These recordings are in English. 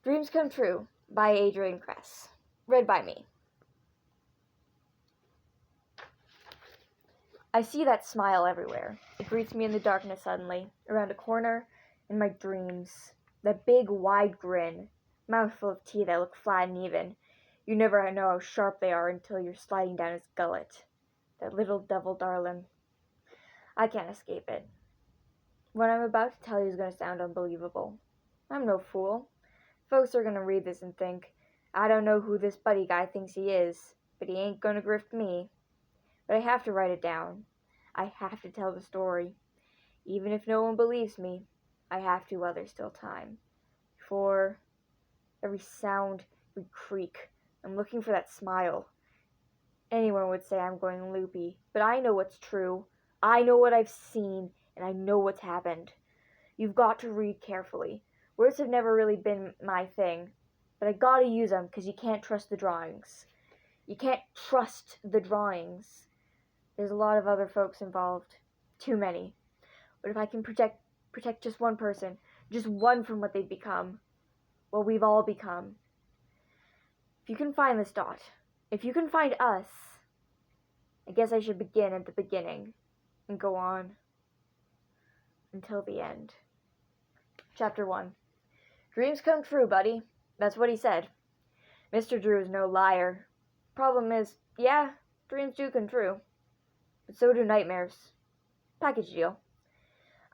Dreams Come True by Adrian Kress. Read by me. I see that smile everywhere. It greets me in the darkness suddenly, around a corner, in my dreams. That big, wide grin, mouthful of teeth that look flat and even. You never know how sharp they are until you're sliding down his gullet. That little devil darlin'. I can't escape it. What I'm about to tell you is going to sound unbelievable. I'm no fool. Folks are going to read this and think, I don't know who this buddy guy thinks he is, but he ain't going to grift me. But I have to write it down. I have to tell the story. Even if no one believes me, I have to while there's still time. For every sound, every creak, I'm looking for that smile. Anyone would say I'm going loopy, but I know what's true. I know what I've seen, and I know what's happened. You've got to read carefully. Words have never really been my thing, but I gotta use them because you can't trust the drawings. You can't trust the drawings. There's a lot of other folks involved. Too many. But if I can protect just one person, just one from what they've become, well, we've all become. If you can find this dot, if you can find us, I guess I should begin at the beginning and go on until the end. Chapter 1. Dreams come true, buddy. That's what he said. Mr. Drew is no liar. Problem is, yeah, dreams do come true. But so do nightmares. Package deal.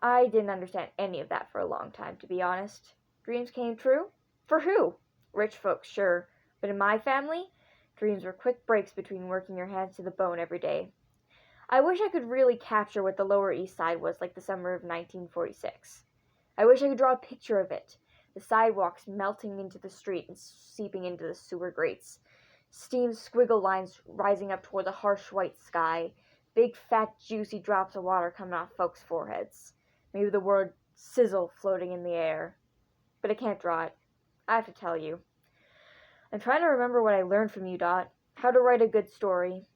I didn't understand any of that for a long time, to be honest. Dreams came true? For who? Rich folks, sure. But in my family, dreams were quick breaks between working your hands to the bone every day. I wish I could really capture what the Lower East Side was like the summer of 1946. I wish I could draw a picture of it. The sidewalks melting into the street and seeping into the sewer grates. Steam squiggle lines rising up toward the harsh white sky. Big, fat, juicy drops of water coming off folks' foreheads. Maybe the word sizzle floating in the air. But I can't draw it. I have to tell you. I'm trying to remember what I learned from you, Dot. How to write a good story.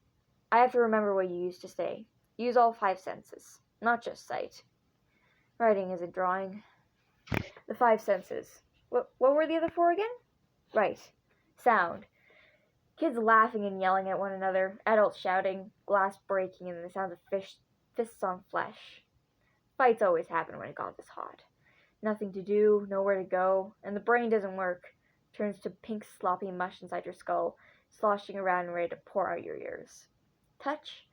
I have to remember what you used to say. Use all 5 senses, not just sight. Writing isn't drawing. The 5 senses. What were the other 4 again? Right. Sound. Kids laughing and yelling at one another, adults shouting, glass breaking, and the sounds of fists on flesh. Fights always happen when it got this hot. Nothing to do, nowhere to go, and the brain doesn't work. Turns to pink sloppy mush inside your skull, sloshing around and ready to pour out your ears. Touch.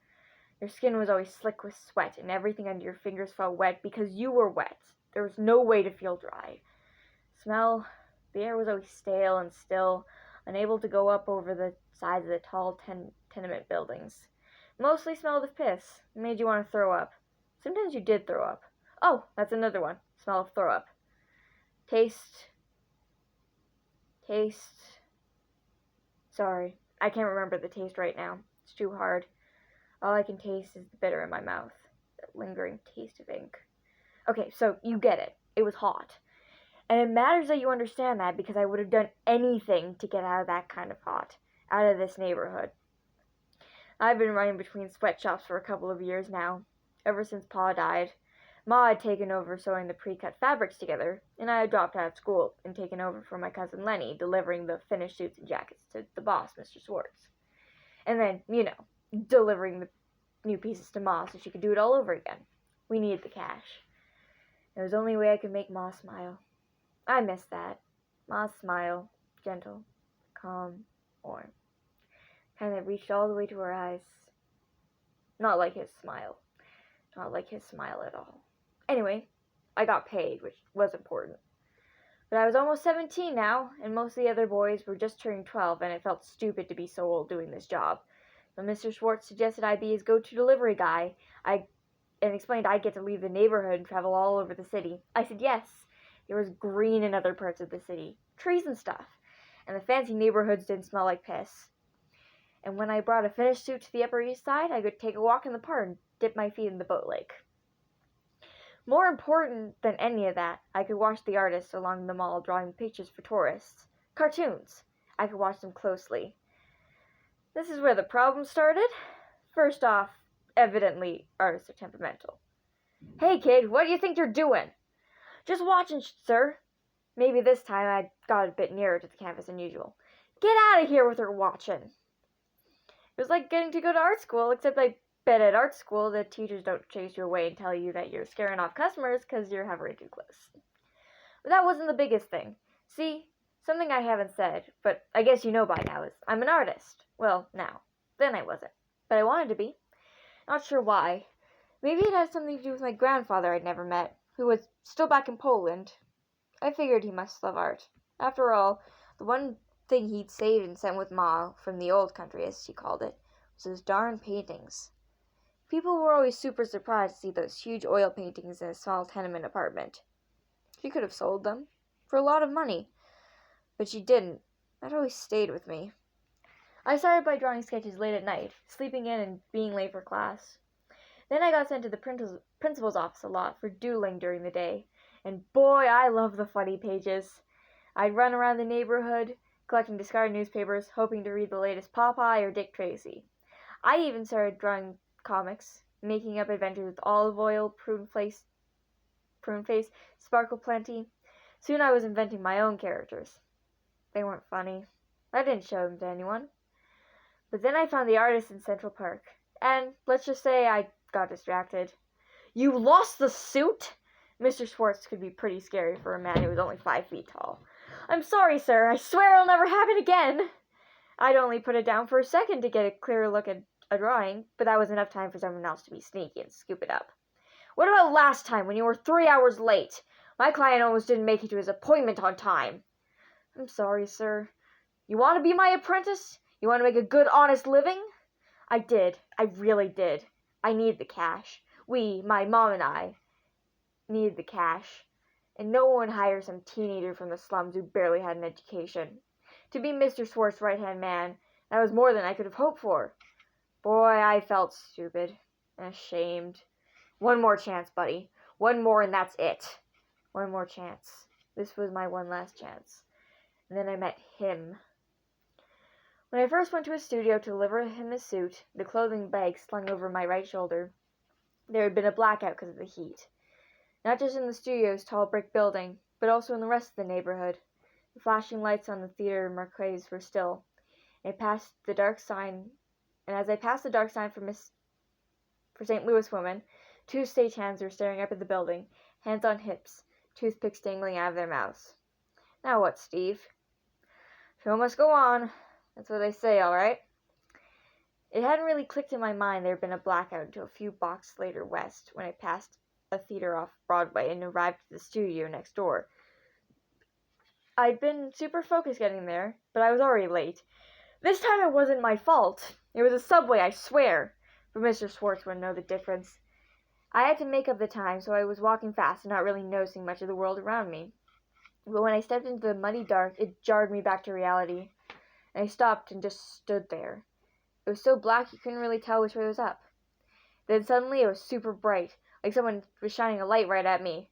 Your skin was always slick with sweat, and everything under your fingers felt wet because you were wet. There was no way to feel dry. Smell. The air was always stale and still, unable to go up over the sides of the tall tenement buildings. Mostly smelled of piss. It made you want to throw up. Sometimes you did throw up. Oh, that's another one. Smell of throw up. Taste. Sorry, I can't remember the taste right now. It's too hard. All I can taste is the bitter in my mouth. That lingering taste of ink. Okay, so you get it. It was hot. And it matters that you understand that because I would have done anything to get out of that kind of hot. Out of this neighborhood. I've been running between sweatshops for a couple of years now. Ever since Pa died. Ma had taken over sewing the pre-cut fabrics together, and I had dropped out of school and taken over for my cousin Lenny, delivering the finished suits and jackets to the boss, Mr. Swartz. And then, delivering the new pieces to Ma so she could do it all over again. We needed the cash. It was the only way I could make Ma smile. I miss that. Ma's smile, gentle, calm, warm. Kind of reached all the way to her eyes. Not like his smile. Not like his smile at all. Anyway, I got paid, which was important. But I was almost 17 now, and most of the other boys were just turning 12, and it felt stupid to be so old doing this job. When Mr. Schwartz suggested I be his go-to delivery guy, and explained I'd get to leave the neighborhood and travel all over the city, I said yes. There was green in other parts of the city, trees and stuff, and the fancy neighborhoods didn't smell like piss. And when I brought a finished suit to the Upper East Side, I could take a walk in the park and dip my feet in the boat lake. More important than any of that, I could watch the artists along the mall drawing pictures for tourists. Cartoons. I could watch them closely. This is where the problem started. First off, evidently, artists are temperamental. Hey kid, what do you think you're doing? Just watching, sir. Maybe this time I got a bit nearer to the canvas than usual. Get out of here with your watching! It was like getting to go to art school, except I bet at art school the teachers don't chase you away and tell you that you're scaring off customers because you're hovering too close. But that wasn't the biggest thing. See, something I haven't said, but I guess you know by now, is I'm an artist. Well, now. Then I wasn't. But I wanted to be. Not sure why. Maybe it has something to do with my grandfather I'd never met, who was still back in Poland. I figured he must love art. After all, the one thing he'd saved and sent with Ma from the old country, as she called it, was those darn paintings. People were always super surprised to see those huge oil paintings in a small tenement apartment. She could have sold them for a lot of money, but she didn't. That always stayed with me. I started by drawing sketches late at night, sleeping in and being late for class. Then I got sent to the principal's office a lot for doodling during the day, and boy, I loved the funny pages. I'd run around the neighborhood, collecting discarded newspapers, hoping to read the latest Popeye or Dick Tracy. I even started drawing comics, making up adventures with Olive Oyl, Prune Face, Sparkle Plenty. Soon I was inventing my own characters. They weren't funny. I didn't show them to anyone. But then I found the artist in Central Park, and let's just say I got distracted. You lost the suit? Mr. Schwartz could be pretty scary for a man who was only 5 feet tall. I'm sorry, sir. I swear it'll never happen again. I'd only put it down for a second to get a clearer look at a drawing, but that was enough time for someone else to be sneaky and scoop it up. What about last time when you were 3 hours late? My client almost didn't make it to his appointment on time. I'm sorry, sir. You want to be my apprentice? You want to make a good, honest living? I did. I really did. I need the cash. We, my mom and I, need the cash. And no one hires some teenager from the slums who barely had an education. To be Mr. Schwartz's right-hand man, that was more than I could have hoped for. Boy, I felt stupid and ashamed. One more chance, buddy. One more and that's it. One more chance. This was my one last chance. And then I met him. When I first went to his studio to deliver him his suit, the clothing bag slung over my right shoulder, there had been a blackout because of the heat. Not just in the studio's tall brick building, but also in the rest of the neighborhood. The flashing lights on the theater marquees were still. And as I passed the dark sign for St. Louis women, 2 stagehands were staring up at the building, hands on hips, toothpicks dangling out of their mouths. Now what, Steve? Show must go on. That's what they say, all right? It hadn't really clicked in my mind there had been a blackout until a few blocks later west, when I passed a theater off Broadway and arrived at the studio next door. I'd been super focused getting there, but I was already late. This time it wasn't my fault. It was a subway, I swear. But Mr. Schwartz wouldn't know the difference. I had to make up the time, so I was walking fast and not really noticing much of the world around me. But when I stepped into the muddy dark, it jarred me back to reality. And I stopped and just stood there. It was so black you couldn't really tell which way was up. Then suddenly it was super bright, like someone was shining a light right at me.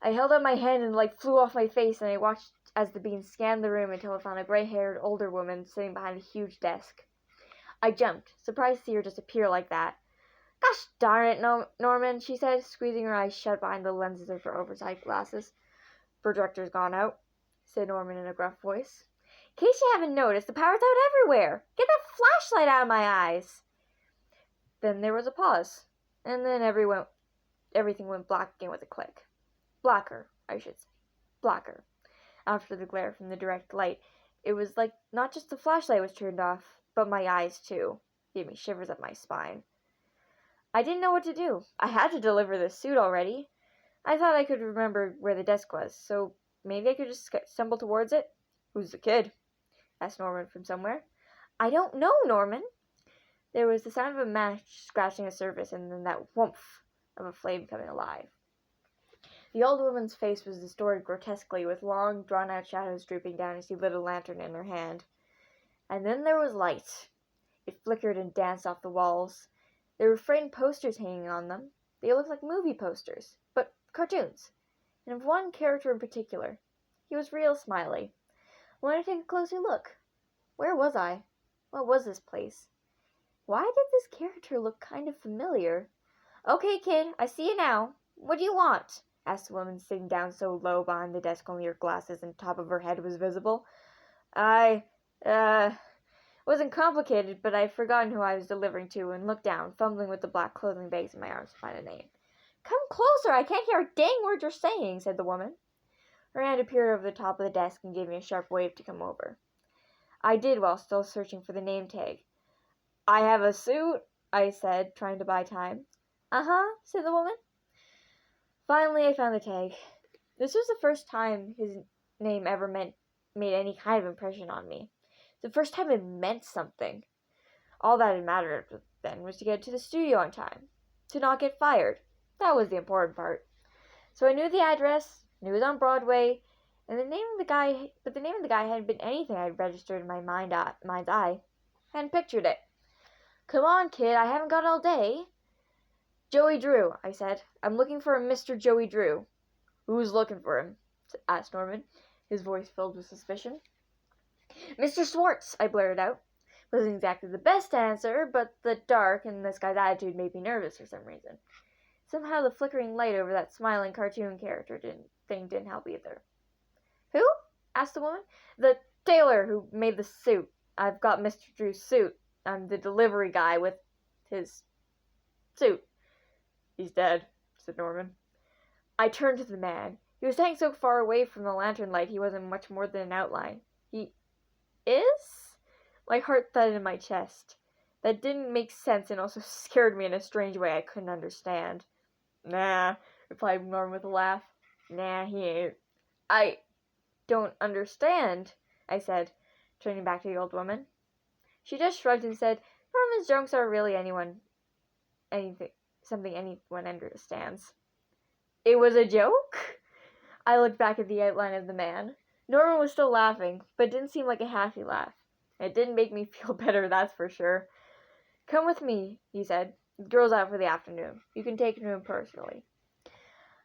I held up my hand and the light flew off my face, and I watched as the beam scanned the room until I found a gray-haired older woman sitting behind a huge desk. I jumped, surprised to see her just appear like that. Gosh darn it, Norman, she said, squeezing her eyes shut behind the lenses of her oversized glasses. Projector's gone out, said Norman in a gruff voice. In case you haven't noticed, the power's out everywhere. Get that flashlight out of my eyes. Then there was a pause, and then everything went black again with a click. Blacker, I should say. Blacker. After the glare from the direct light, it was like not just the flashlight was turned off, but my eyes too. It gave me shivers up my spine. I didn't know what to do. I had to deliver this suit already. I thought I could remember where the desk was, so maybe I could just stumble towards it. Who's the kid? Asked Norman from somewhere. I don't know, Norman. There was the sound of a match scratching a surface, and then that whoomph of a flame coming alive. The old woman's face was distorted grotesquely, with long, drawn-out shadows drooping down as she lit a lantern in her hand. And then there was light. It flickered and danced off the walls. There were framed posters hanging on them. They looked like movie posters, but cartoons, and of one character in particular. He was real smiley. I wanted to take a closer look. Where was I? What was this place? Why did this character look kind of familiar? Okay, kid, I see you now. What do you want? asked the woman, sitting down so low behind the desk only her glasses and top of her head was visible. I, wasn't complicated, but I'd forgotten who I was delivering to and looked down, fumbling with the black clothing bags in my arms to find a name. Come closer, I can't hear a dang word you're saying, said the woman. Her hand appeared over the top of the desk and gave me a sharp wave to come over. I did while still searching for the name tag. I have a suit, I said, trying to buy time. Uh-huh, said the woman. Finally, I found the tag. This was the first time his name ever made any kind of impression on me. The first time it meant something. All that had mattered then was to get to the studio on time, to not get fired. That was the important part. So I knew the address, knew it was on Broadway, and the name of the guy hadn't been anything I'd registered in my mind's eye. I hadn't pictured it. Come on, kid, I haven't got all day. Joey Drew, I said. I'm looking for a Mr. Joey Drew. Who's looking for him? Asked Norman, his voice filled with suspicion. Mr. Swartz, I blurted out. Wasn't exactly the best answer, but the dark in this guy's attitude made me nervous for some reason. Somehow the flickering light over that smiling cartoon character didn't help either. Who? Asked the woman. The tailor who made the suit. I've got Mr. Drew's suit. I'm the delivery guy with his suit. He's dead, said Norman. I turned to the man. He was standing so far away from the lantern light he wasn't much more than an outline. He is? My heart thudded in my chest. That didn't make sense and also scared me in a strange way I couldn't understand. Nah, replied Norman with a laugh. Nah, he ain't. I don't understand, I said, turning back to the old woman. She just shrugged and said, Norman's jokes are really something anyone understands. It was a joke? I looked back at the outline of the man. Norman was still laughing, but it didn't seem like a happy laugh. It didn't make me feel better, that's for sure. Come with me, he said. The girl's out for the afternoon. You can take her to him personally.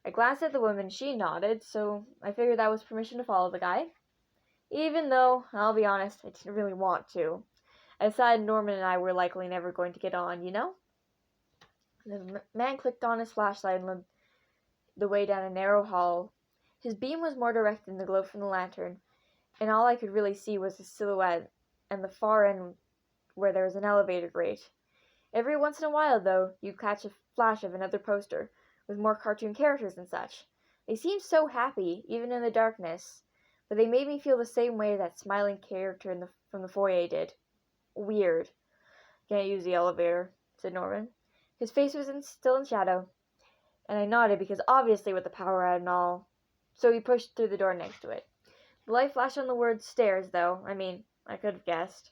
I glanced at the woman. She nodded, so I figured that was permission to follow the guy. Even though, I'll be honest, I didn't really want to. I decided Norman and I were likely never going to get on, you know? The man clicked on his flashlight and led the way down a narrow hall. His beam was more direct than the glow from the lantern, and all I could really see was his silhouette and the far end where there was an elevator grate. Every once in a while, though, you'd catch a flash of another poster, with more cartoon characters and such. They seemed so happy, even in the darkness, but they made me feel the same way that smiling character from the foyer did. Weird. Can't use the elevator, said Norman. His face was still in shadow, and I nodded because obviously with the power out and all. So he pushed through the door next to it. The light flashed on the word stairs, though. I could have guessed.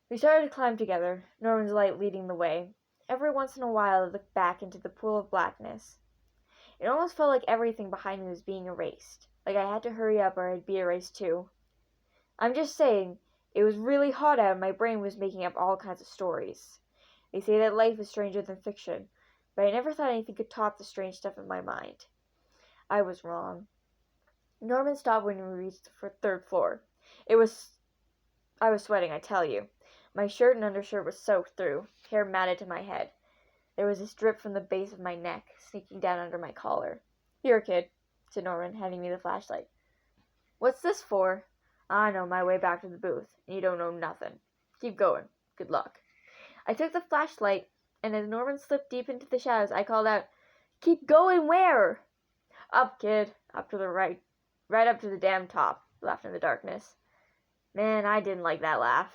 We started to climb together, Norman's light leading the way. Every once in a while I looked back into the pool of blackness. It almost felt like everything behind me was being erased, like I had to hurry up or I'd be erased too. I'm just saying, it was really hot out and my brain was making up all kinds of stories. They say that life is stranger than fiction, but I never thought anything could top the strange stuff in my mind. I was wrong. Norman stopped when we reached the third floor. I was sweating, I tell you. My shirt and undershirt was soaked through, hair matted to my head. There was this drip from the base of my neck, sneaking down under my collar. Here, kid, said Norman, handing me the flashlight. What's this for? I know my way back to the booth, and you don't know nothing. Keep going. Good luck. I took the flashlight, and as Norman slipped deep into the shadows, I called out, Keep going where? Up, kid. Up to the right. Right up to the damn top, laughed in the darkness. Man, I didn't like that laugh.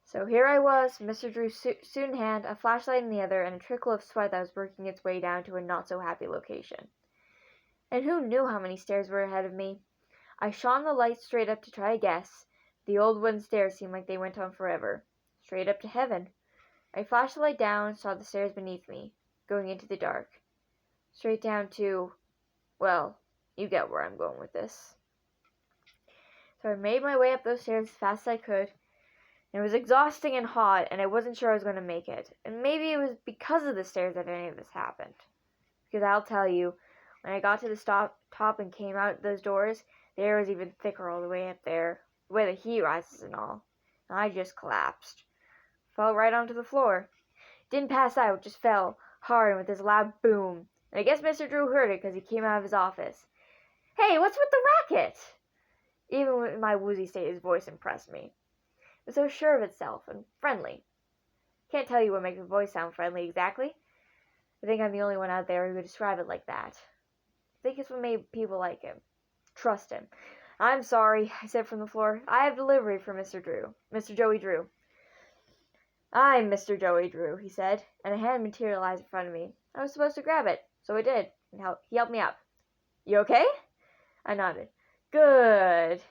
So here I was, Mr. Drew's suit in hand, a flashlight in the other, and a trickle of sweat that was working its way down to a not-so-happy location. And who knew how many stairs were ahead of me? I shone the light straight up to try to guess. The old wooden stairs seemed like they went on forever. Straight up to heaven. I flashed the light down and saw the stairs beneath me, going into the dark. Straight down to... well, you get where I'm going with this. So I made my way up those stairs as fast as I could. It was exhausting and hot, and I wasn't sure I was going to make it. And maybe it was because of the stairs that any of this happened. Because I'll tell you, when I got to the top and came out those doors, the air was even thicker all the way up there, the way the heat rises and all. And I just collapsed. Fell right onto the floor. Didn't pass out, just fell, hard and with this loud boom. And I guess Mr. Drew heard it because he came out of his office. "Hey, what's with the racket?" Even with my woozy state, his voice impressed me. It was so sure of itself and friendly. Can't tell you what makes a voice sound friendly exactly. I think I'm the only one out there who could describe it like that. I think it's what made people like him. Trust him. "I'm sorry," I said from the floor. "I have delivery for Mr. Drew. Mr. Joey Drew." "I'm Mr. Joey Drew," he said, and a hand materialized in front of me. I was supposed to grab it, so I did, and he helped me up. "You okay?" I nodded. "Good."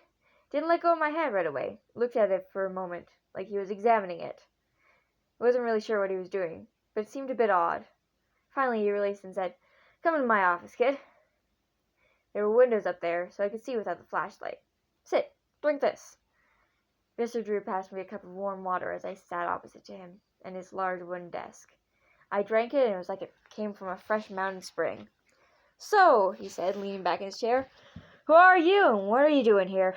Didn't let go of my hand right away. Looked at it for a moment, like he was examining it. I wasn't really sure what he was doing, but it seemed a bit odd. Finally he released and said, "Come into my office, kid." There were windows up there, so I could see without the flashlight. "Sit. Drink this." Mr. Drew passed me a cup of warm water as I sat opposite to him and his large wooden desk. I drank it, and it was like it came from a fresh mountain spring. "So," he said, leaning back in his chair, "who are you, and what are you doing here?"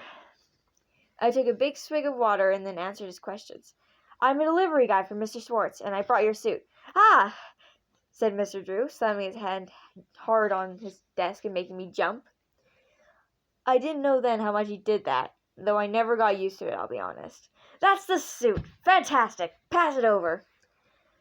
I took a big swig of water and then answered his questions. "I'm a delivery guy for Mr. Schwartz, and I brought your suit." "Ah!" said Mr. Drew, slamming his hand hard on his desk and making me jump. I didn't know then how much he did that, though I never got used to it, I'll be honest. "That's the suit! Fantastic! Pass it over."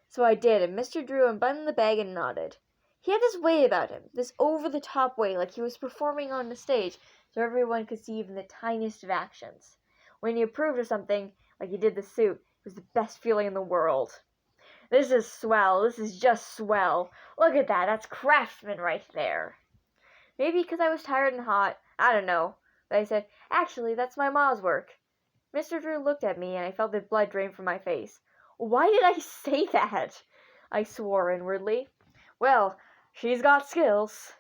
So I did, and Mr. Drew unbuttoned the bag and nodded. He had this way about him, this over-the-top way, like he was performing on the stage, so everyone could see even the tiniest of actions. When he approved of something, like he did the suit, it was the best feeling in the world. "This is swell. This is just swell. Look at that. That's craftsman right there." Maybe because I was tired and hot. I don't know. But I said, "Actually, that's my ma's work." Mr. Drew looked at me, and I felt the blood drain from my face. Why did I say that? I swore inwardly. Well, she's got skills.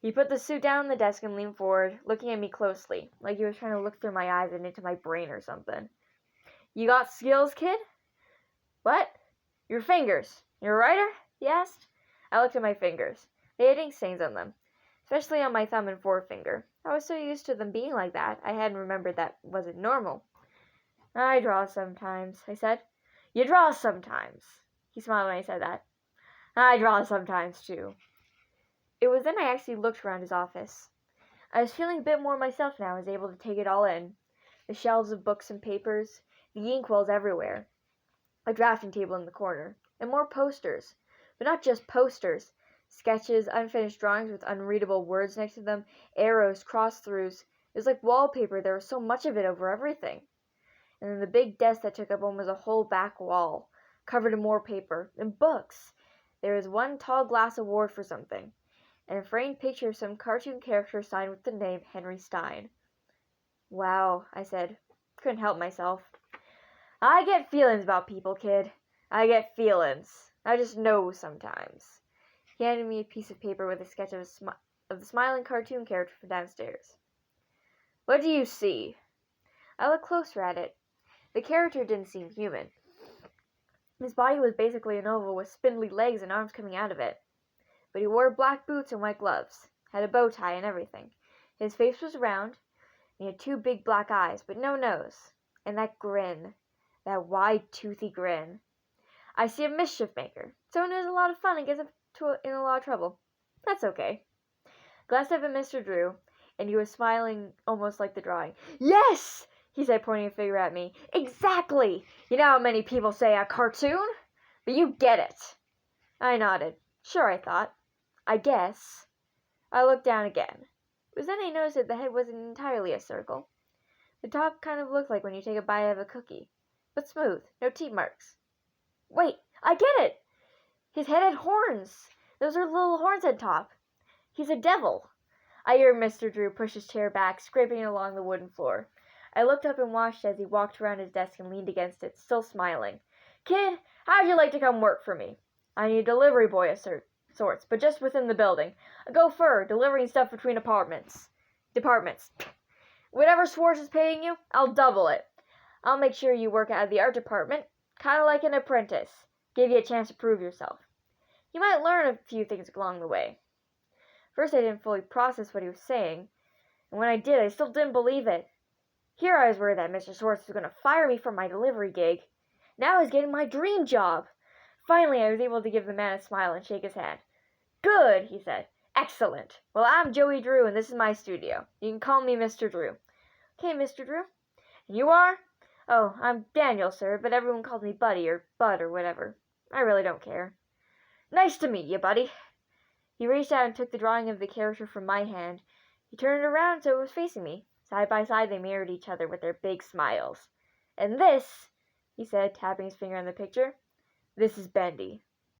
He put the suit down on the desk and leaned forward, looking at me closely, like he was trying to look through my eyes and into my brain or something. "You got skills, kid?" "What?" "Your fingers. You're a writer?" he asked. I looked at my fingers. They had ink stains on them, especially on my thumb and forefinger. I was so used to them being like that, I hadn't remembered that wasn't normal. "I draw sometimes," I said. "You draw sometimes." He smiled when I said that. "I draw sometimes, too." It was then I actually looked around his office. I was feeling a bit more myself now, I was able to take it all in. The shelves of books and papers, the inkwells everywhere, a drafting table in the corner, and more posters. But not just posters. Sketches, unfinished drawings with unreadable words next to them, arrows, cross-throughs. It was like wallpaper, there was so much of it over everything. And then the big desk that took up almost a whole back wall, covered in more paper, and books. There was one tall glass award for something, and a framed picture of some cartoon character signed with the name Henry Stein. "Wow," I said. Couldn't help myself. "I get feelings about people, kid. I get feelings. I just know sometimes." He handed me a piece of paper with a sketch of the smiling cartoon character from downstairs. "What do you see?" I looked closer at it. The character didn't seem human. His body was basically an oval with spindly legs and arms coming out of it. But he wore black boots and white gloves, had a bow tie and everything. His face was round, and he had two big black eyes, but no nose. And that grin, that wide, toothy grin. I see a mischief maker, someone who has a lot of fun and gets in a lot of trouble. That's okay. Glanced up at Mr. Drew, and he was smiling almost like the drawing. "Yes!" he said, pointing a finger at me. "Exactly! You know how many people say a cartoon? But you get it." I nodded. Sure, I thought. I guess. I looked down again. It was then I noticed that the head wasn't entirely a circle. The top kind of looked like when you take a bite of a cookie, but smooth, no teeth marks. Wait, I get it! His head had horns! Those are little horns at top. He's a devil. I heard Mr. Drew push his chair back, scraping along the wooden floor. I looked up and watched as he walked around his desk and leaned against it, still smiling. "Kid, how'd you like to come work for me? I need a delivery boy of sorts, but just within the building. A gopher, delivering stuff between departments. Whatever Schwartz is paying you, I'll double it. I'll make sure you work out of the art department, kind of like an apprentice. Give you a chance to prove yourself. You might learn a few things along the way." First I didn't fully process what he was saying, and when I did, I still didn't believe it. Here I was worried that Mr. Schwartz was going to fire me from my delivery gig. Now I was getting my dream job. Finally, I was able to give the man a smile and shake his hand. Good, he said. Excellent. Well, I'm Joey Drew, and this is my studio. You can call me Mr. Drew. Okay, Mr. Drew. And you are? Oh, I'm Daniel, sir, but everyone calls me Buddy or Bud or whatever. I really don't care. Nice to meet you, Buddy. He reached out and took the drawing of the character from my hand. He turned it around so it was facing me. Side by side, they mirrored each other with their big smiles. And this, he said, tapping his finger on the picture, this is Bendy.